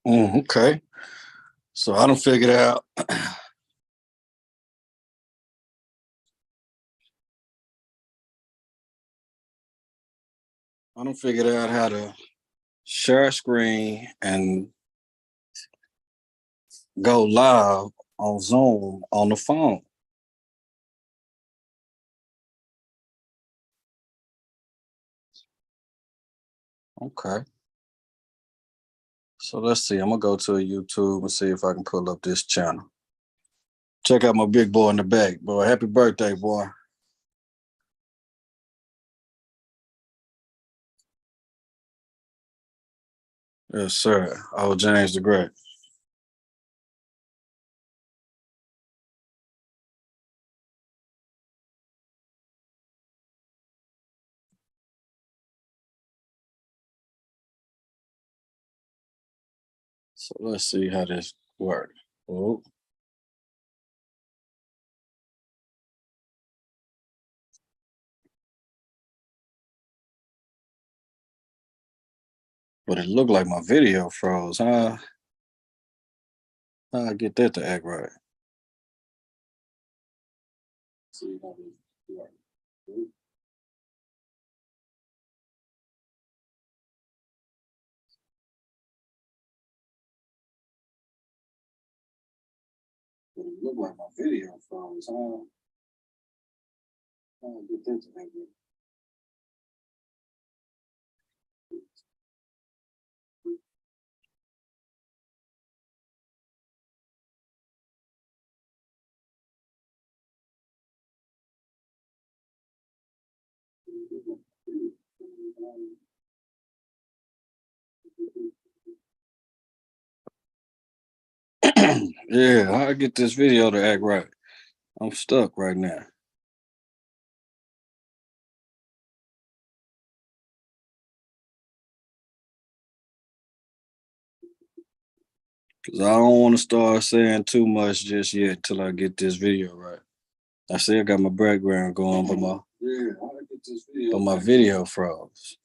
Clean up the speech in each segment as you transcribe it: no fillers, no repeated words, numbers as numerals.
Okay. So I don't figured out. I don't figured out how to share screen and go live on Zoom on the phone. Okay. So let's see. I'm gonna go to YouTube and see if I can pull up this channel. Check out my big boy in the back, boy. Happy birthday, boy. Yes, sir. Oh, James the Great. So let's see how this works. Oh, but it looked like my video froze, huh? How I get that to act right? See how this works. Oh, but it looked like my video froze, huh? How I get that to act right? Yeah, how I get this video to act right? I'm stuck right now. Cause I don't want to start saying too much just yet till I get this video right. I still got my background going, but my video froze.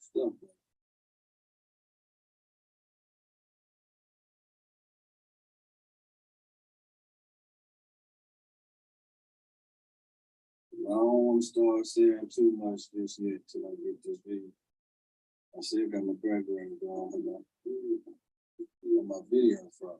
I don't want to start saying too much just yet till I get this video. I still got my background going, but my video froze.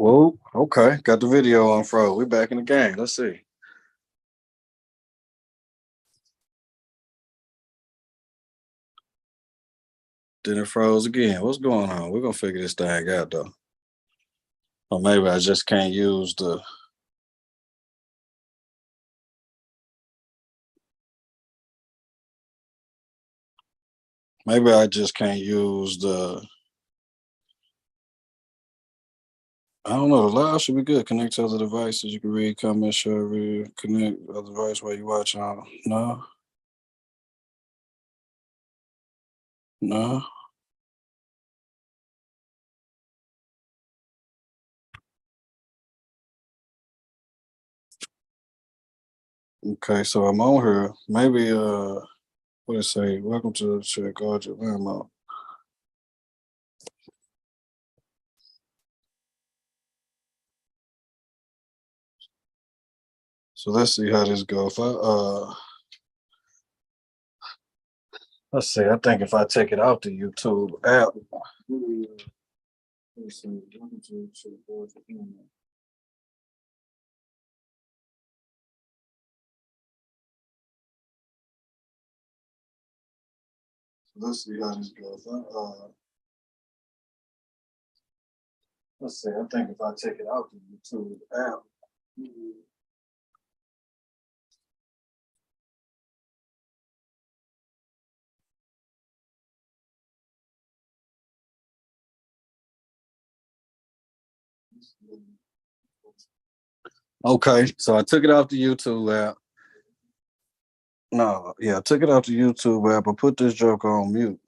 Whoa, okay, got the video on froze. We back in the game. Let's see. Then it froze again. What's going on? We're gonna figure this thing out though. Or maybe I just can't use the. Maybe I just can't use the. I don't know. The live should be good. Connect to other devices. You can read, comment, share, read, connect other device while you watch on. No, no. Okay, so I'm on here. Maybe what did it say? Welcome to check guard your landmark. So let's see how this goes. If I let's see, I think if I take it out the YouTube app. Let's see, welcome to check guard your landmark. So let's see how this goes. Let's see, I think if I take it out the YouTube app. Okay, so I took it off the YouTube app. No, yeah, I took it off the YouTube app. I put this joker on mute.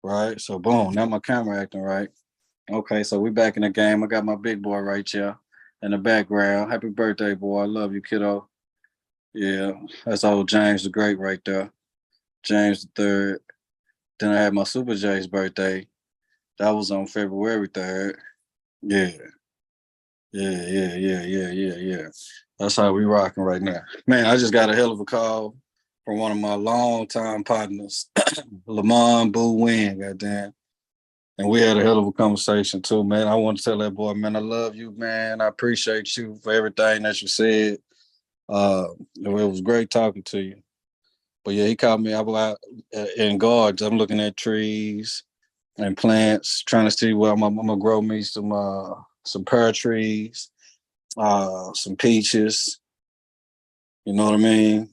Right, so boom, now my camera acting right. Okay, so we back in the game. I got my big boy right here in the background. Happy birthday, boy. I love you, kiddo. Yeah, that's old James the Great right there. James the Third. Then I had my Super J's birthday. That was on February 3rd. Yeah. Yeah. That's how we rocking right now. Man, I just got a hell of a call from one of my longtime partners, Lamont Boo Win, goddamn. And we had a hell of a conversation too, man. I want to tell that boy, man, I love you, man. I appreciate you for everything that you said. It was great talking to you. But yeah, he called me. I was out in guards. I'm looking at trees and plants, trying to see where I'm gonna grow me some pear trees, some peaches. You know what I mean?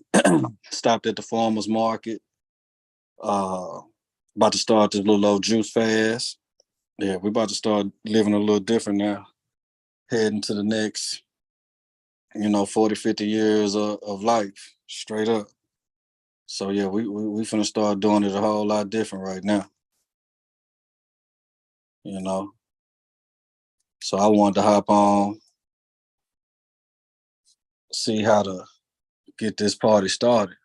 Stopped at the farmers market. About to start this little old juice fast. Yeah, we're about to start living a little different now. Heading to the next, 40, 50 years of life, straight up. So yeah, we finna start doing it a whole lot different right now. You know. So I wanted to hop on, see how to get this party started.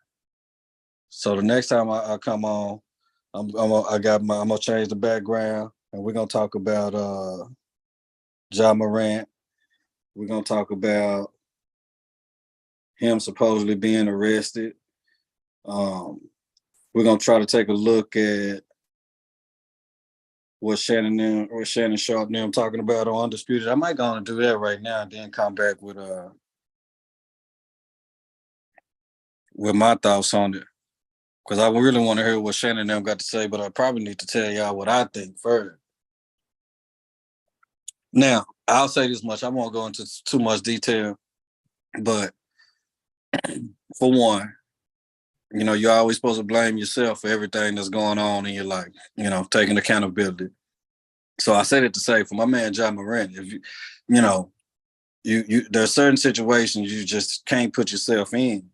So the next time I come on, I'm gonna change the background and we're gonna talk about Ja Morant. We're gonna talk about him supposedly being arrested. We're gonna try to take a look at what Shannon Sharp and them talking about on Undisputed. I might go on and do that right now and then come back with my thoughts on it. Because I really want to hear what Shannon and them got to say, but I probably need to tell y'all what I think first. Now, I'll say this much. I won't go into too much detail, but for one, you're always supposed to blame yourself for everything that's going on in your life, taking accountability. So I say that to say, for my man Ja Morant, if you there are certain situations you just can't put yourself in,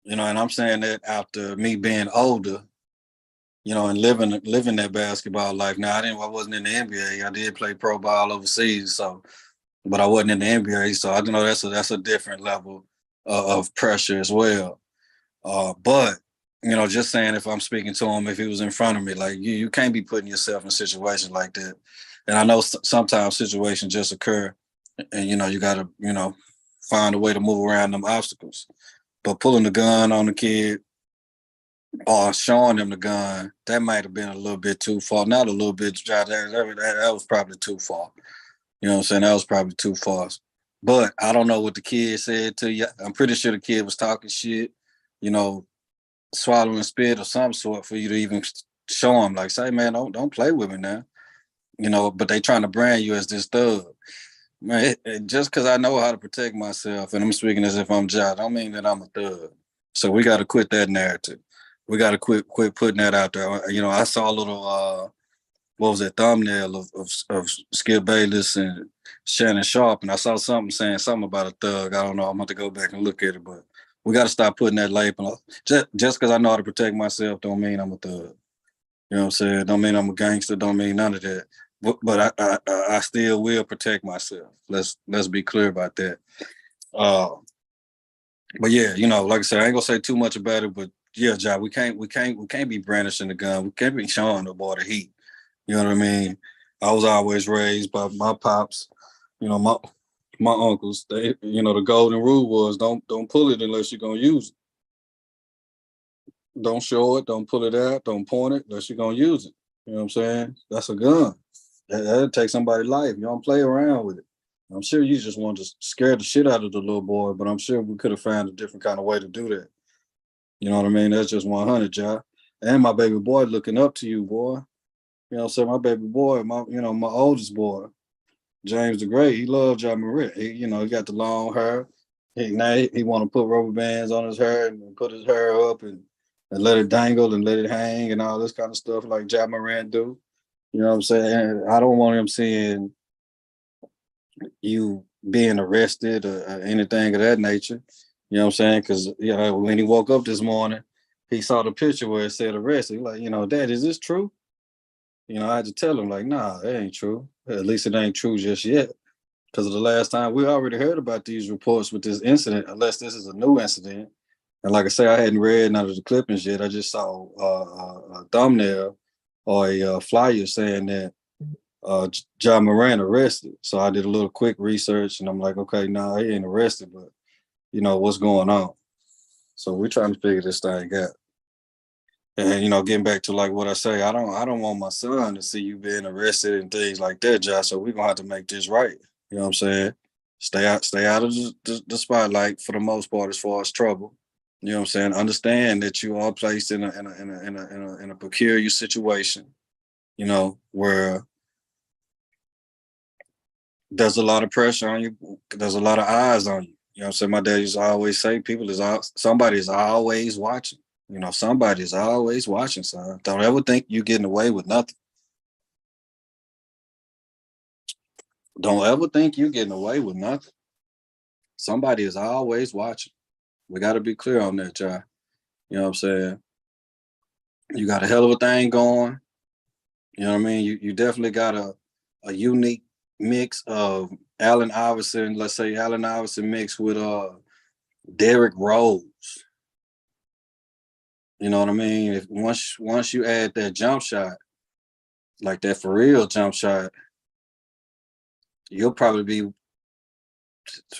and I'm saying that after me being older, and living that basketball life. Now I wasn't in the NBA. I did play pro ball overseas, so but I wasn't in the NBA, so I know that's a different level of pressure as well. But just saying, if I'm speaking to him, if he was in front of me, like you can't be putting yourself in situations like that. And I know sometimes situations just occur, and you got to find a way to move around them obstacles. But pulling the gun on the kid or showing them the gun, that might have been a little bit too far. Not a little bit. That was probably too far. You know what I'm saying? That was probably too far. But I don't know what the kid said to you. I'm pretty sure the kid was talking shit, swallowing spit or some sort for you to even show him, like, say, man, don't play with me now. But they trying to brand you as this thug. Man, just because I know how to protect myself, and I'm speaking as if I'm Ja, don't mean that I'm a thug. So we got to quit that narrative. We got to quit putting that out there. I saw a little what was that thumbnail of Skip Bayless and Shannon Sharp, and I saw something saying something about a thug. I don't know. I'm going to go back and look at it, but we got to stop putting that label. Just because I know how to protect myself don't mean I'm a thug. You know what I'm saying? Don't mean I'm a gangster. Don't mean none of that. But I still will protect myself. Let's be clear about that. But yeah, like I said, I ain't gonna say too much about it. But yeah, Ja, we can't be brandishing the gun. We can't be showing the boy the heat. You know what I mean? I was always raised by my pops. My uncles. They, the golden rule was don't pull it unless you're gonna use it. Don't show it. Don't pull it out. Don't point it unless you're gonna use it. You know what I'm saying? That's a gun. That'll take somebody's life. You don't play around with it. I'm sure you just wanted to scare the shit out of the little boy, but I'm sure we could have found a different kind of way to do that. You know what I mean? That's just 100, Ja. And my baby boy looking up to you, boy. You know what I'm saying? My baby boy, my oldest boy, James the Great, he loved Ja Morant. He got the long hair. He want to put rubber bands on his hair and put his hair up and let it dangle and let it hang and all this kind of stuff like Ja Morant do. You know what I'm saying? I don't want him seeing you being arrested or anything of that nature. You know what I'm saying? Because when he woke up this morning, he saw the picture where it said arrested. He like, Dad, is this true? I had to tell him like, nah, it ain't true. At least it ain't true just yet. Because of the last time we already heard about these reports with this incident, unless this is a new incident. And like I say, I hadn't read none of the clippings yet. I just saw a thumbnail or a flyer saying that John Moran arrested. So I did a little quick research, and I'm like, okay, no, he ain't arrested, but what's going on. So we're trying to figure this thing out. And getting back to like what I say, I don't want my son to see you being arrested and things like that, Josh. So we're gonna have to make this right. You know what I'm saying? Stay out of the spotlight for the most part as far as trouble. You know what I'm saying? Understand that you are placed in a peculiar situation, where there's a lot of pressure on you. There's a lot of eyes on you. You know what I'm saying? My dad used to always say, somebody is always watching. Somebody's always watching, son. Don't ever think you're getting away with nothing. Don't ever think you're getting away with nothing. Somebody is always watching. We got to be clear on that, y'all. You know what I'm saying? You got a hell of a thing going. You know what I mean? You definitely got a unique mix of Allen Iverson, let's say Allen Iverson mixed with Derrick Rose. You know what I mean? If once you add that jump shot, like that for real jump shot, you'll probably be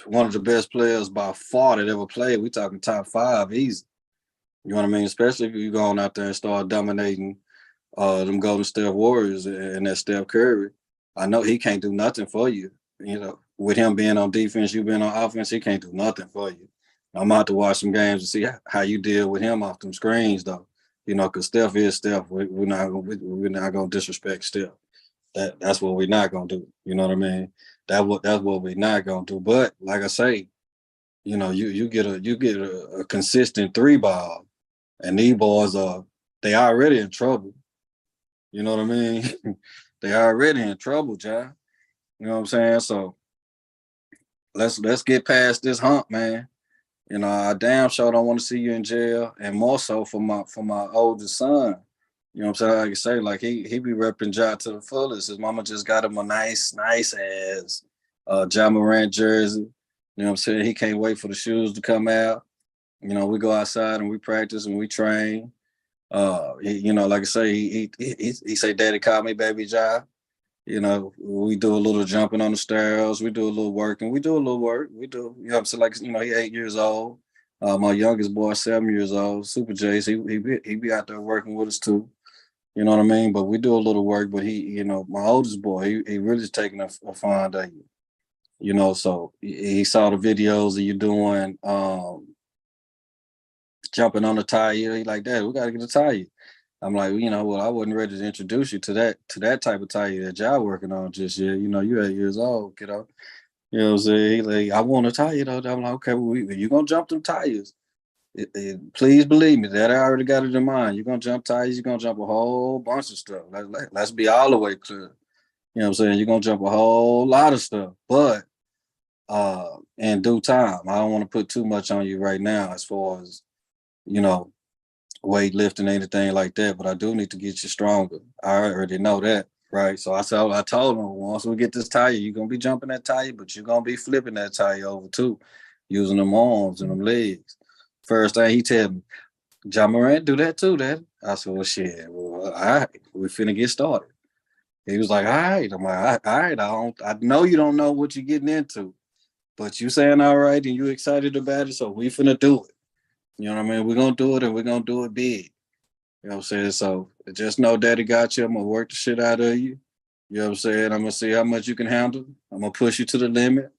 one of the best players by far that ever played. We talking top 5 easy. You know what I mean? Especially if you're going out there and start dominating them Golden State Warriors and that Steph Curry. I know he can't do nothing for you. With him being on defense, you being on offense, he can't do nothing for you. I'm gonna have to watch some games to see how you deal with him off them screens, though. Because Steph is Steph. We're not gonna disrespect Steph. That's what we're not gonna do. You know what I mean? That's what we're not gonna do. But like I say, you get a consistent 3 ball, and these boys they already in trouble. You know what I mean? They already in trouble, John. You know what I'm saying? So let's get past this hump, man. I damn sure don't want to see you in jail, and more so for my oldest son. You know what I'm saying? Like I say, like he be repping Ja to the fullest. His mama just got him a nice ass Ja Morant jersey. You know what I'm saying? He can't wait for the shoes to come out. We go outside and we practice and we train. Like I say, he say, "Daddy, call me Baby Ja." We do a little jumping on the stairs. We do a little working. We do a little work. We do, I'm saying, like, he 8 years old. My youngest boy, 7 years old, Super Jace, he be out there working with us too. You know what I mean? But we do a little work. But my oldest boy, he really is taking a fond of you. So he saw the videos of you doing jumping on the tire. He like, "Dad, we got to get a tire." I'm like, well, I wasn't ready to introduce you to that type of tire that y'all working on just yet. You're 8 years old, kiddo. You know what I'm saying? He like, "I want a tire though." I'm like, "Okay, well, you gonna jump them tires. Please believe me, that I already got it in mind. You're gonna jump tires, you're gonna jump a whole bunch of stuff. Let's be all the way clear. You know what I'm saying? You're gonna jump a whole lot of stuff, but in due time. I don't want to put too much on you right now as far as, you know, weightlifting, anything like that, but I do need to get you stronger. I already know that, right? So I told him, once we get this tire, you're gonna be jumping that tire, but you're gonna be flipping that tire over too, using them arms and them legs. First thing he tell me, John Morant do that too, Dad. I said, well, shit, well, all right, we finna get started. He was like, all right. I'm like, all right, I know you don't know what you're getting into, but you saying all right and you excited about it, so we finna do it. You know what I mean? We're gonna do it, and we're gonna do it big. You know what I'm saying? So just know Daddy got you. I'm gonna work the shit out of you. You know what I'm saying? I'm gonna see how much you can handle. I'm gonna push you to the limit,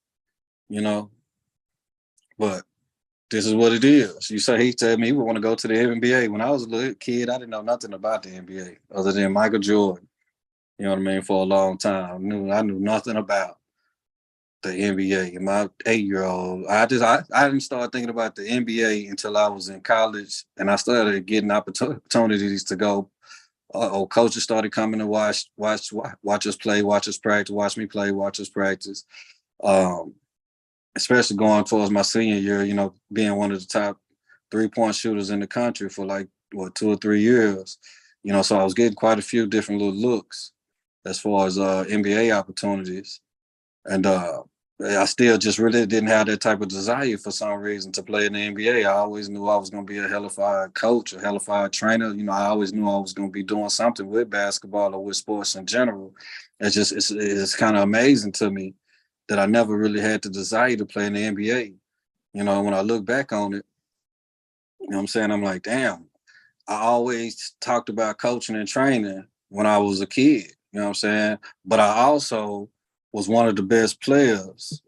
you know. But this is what it is. You say he told me he would want to go to the NBA. When I was a little kid, I didn't know nothing about the NBA other than Michael Jordan. You know what I mean? For a long time. I knew nothing about the NBA. And my 8-year-old, I didn't start thinking about the NBA until I was in college, and I started getting opportunities to go Coaches started coming to watch us play, watch us practice, watch me play, watch us practice. Especially going towards my senior year, you know, being one of the top 3-point shooters in the country for like 2 or 3 years. You know, so I was getting quite a few different little looks as far as NBA opportunities. And I still just really didn't have that type of desire for some reason to play in the NBA. I always knew I was going to be a hellified coach, a hellified trainer. You know, I always knew I was going to be doing something with basketball or with sports in general. It's kind of amazing to me that I never really had the desire to play in the NBA. You know, when I look back on it, you know what I'm saying? I'm like, damn, I always talked about coaching and training when I was a kid, you know what I'm saying? But I also was one of the best players